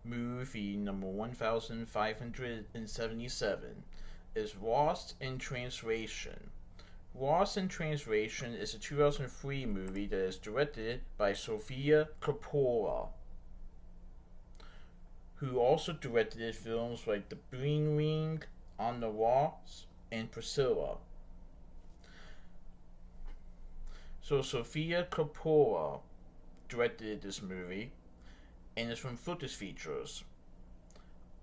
movie number 1577 is Lost in Translation. Lost in Translation is a 2003 movie that is directed by Sofia Coppola, who also directed films like The Green Ring, On the Rocks, and Priscilla. So Sofia Coppola directed this movie, and it's from Focus Features.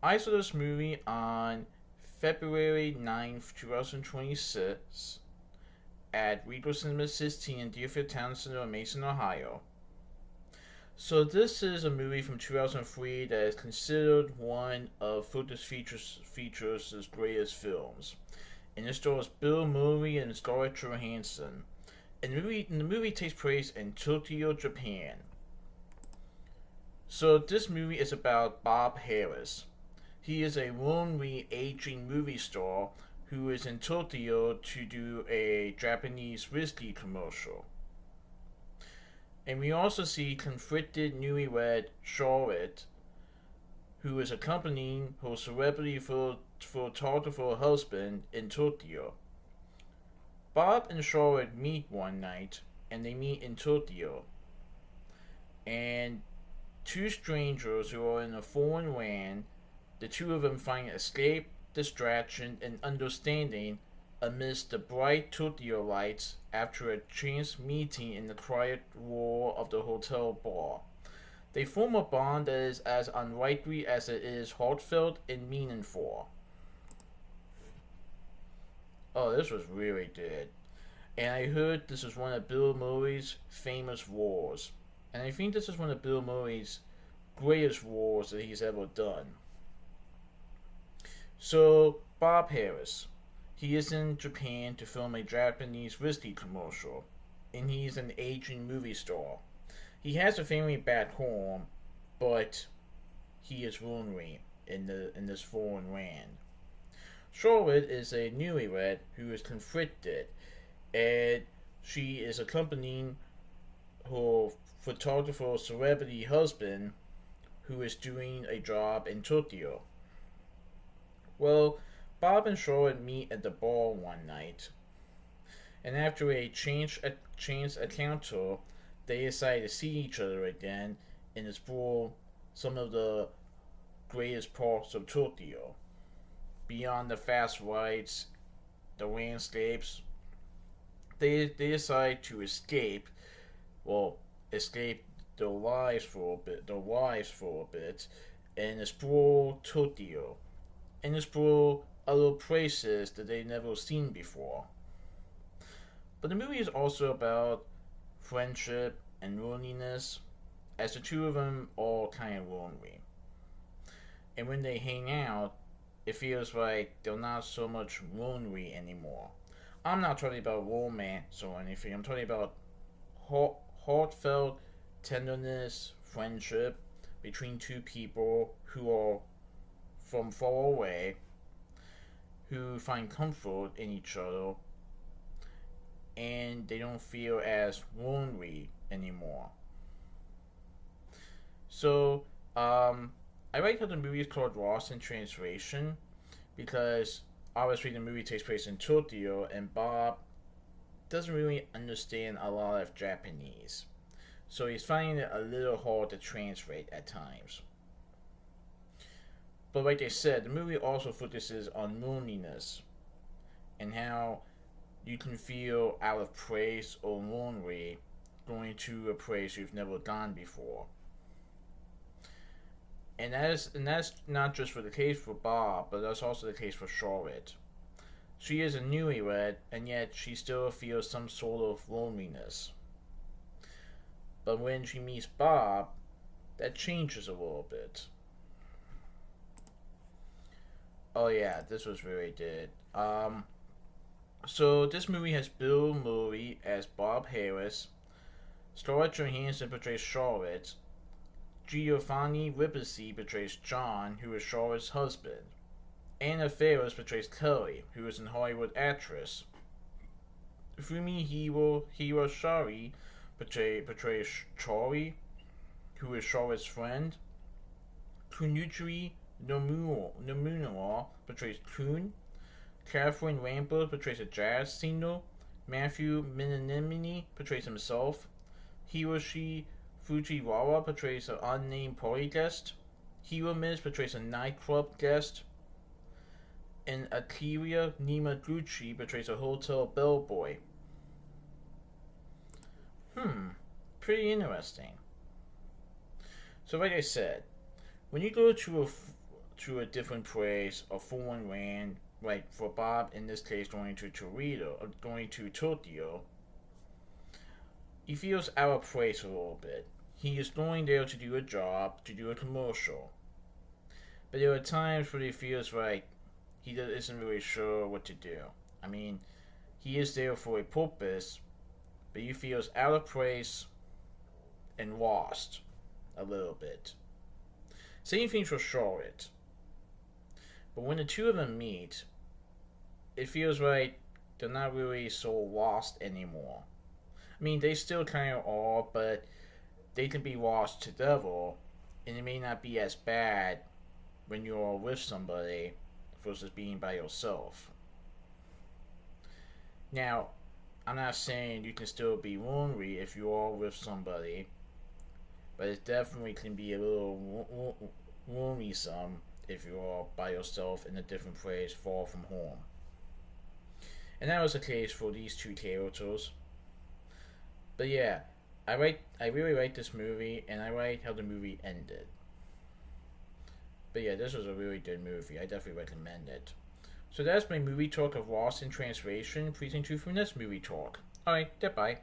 I saw this movie on February 9th, 2026 at Regal Cinemas 16 in Deerfield Towne Center in Mason, Ohio. So this is a movie from 2003 that is considered one of Focus Features' greatest films. And it stars Bill Murray and Scarlett Johansson. And the movie takes place in Tokyo, Japan. So this movie is about Bob Harris. He is a lonely, aging movie star who is in Tokyo to do a Japanese whiskey commercial. And we also see conflicted newlywed Charlotte, who is accompanying her celebrity photographer husband in Tokyo. Bob and Charlotte meet one night, and they meet in Tokyo. And two strangers who are in a foreign land, the two of them find escape, distraction, and understanding amidst the bright Tokyo lights after a chance meeting in the quiet roar of the hotel bar. They form a bond that is as unlikely as it is heartfelt and meaningful. Oh, this was really good. And I heard this is one of Bill Murray's famous roles. And I think this is one of Bill Murray's greatest roles that he's ever done. So, Bob Harris. He is in Japan to film a Japanese whiskey commercial. And he's an aging movie star. He has a family back home, but he is lonely in this foreign land. Charlotte is a newlywed who is conflicted, and she is accompanying her photographer celebrity husband who is doing a job in Tokyo. Well, Bob and Charlotte meet at the bar one night, and after a chance encounter, they decide to see each other again and explore some of the greatest parts of Tokyo. Beyond the fast lights, the landscapes, they decide to escape their lives for a bit, and explore Tokyo, and explore other places that they've never seen before. But the movie is also about friendship and loneliness, as the two of them are kind of lonely. And when they hang out, it feels like they're not so much lonely anymore. I'm not talking about romance or anything. I'm talking about heartfelt tenderness, friendship between two people who are from far away, who find comfort in each other, and they don't feel as lonely anymore. So, I like how the movie is called Lost in Translation because obviously the movie takes place in Tokyo and Bob doesn't really understand a lot of Japanese. So he's finding it a little hard to translate at times. But like I said, the movie also focuses on loneliness and how you can feel out of place or lonely going to a place you've never gone before. And that's not just for the case for Bob, but that's also the case for Charlotte. She is a newlywed, and yet she still feels some sort of loneliness. But when she meets Bob, that changes a little bit. Oh yeah, this was really good. So this movie has Bill Murray as Bob Harris, Scarlett Johansson portrays Charlotte, Giovanni Ribisi portrays John, who is Charlotte's husband. Anna Faris portrays Kelly, who is an Hollywood actress. Fumi Kunutri Nomunala portrays Kun. Catherine Lambert portrays a jazz singer. Matthew Mininemini portrays himself. Hiroshi Fujiwara portrays an unnamed party guest. Hiromiz portrays a nightclub guest. And Akira Nimaguchi portrays a hotel bellboy. Pretty interesting. So like I said, when you go to a different place, a foreign land, like for Bob in this case going to Toledo, or going to Tokyo, he feels out of place a little bit. He is going there to do a job, to do a commercial. But there are times where he feels like he isn't really sure what to do. I mean, he is there for a purpose, but he feels out of place and lost a little bit. Same thing for Charlotte. But when the two of them meet, it feels like they're not really so lost anymore. I mean, they still kind of are, but they can be lost together, and it may not be as bad when you're with somebody versus being by yourself. Now, I'm not saying you can still be lonely if you are with somebody, but it definitely can be a little lonesome if you are by yourself in a different place far from home. And that was the case for these two characters. But yeah, I really like this movie, and I like how the movie ended. But yeah, this was a really good movie. I definitely recommend it. So that's my movie talk of Lost in Translation. Please tune in for next movie talk. Alright, goodbye.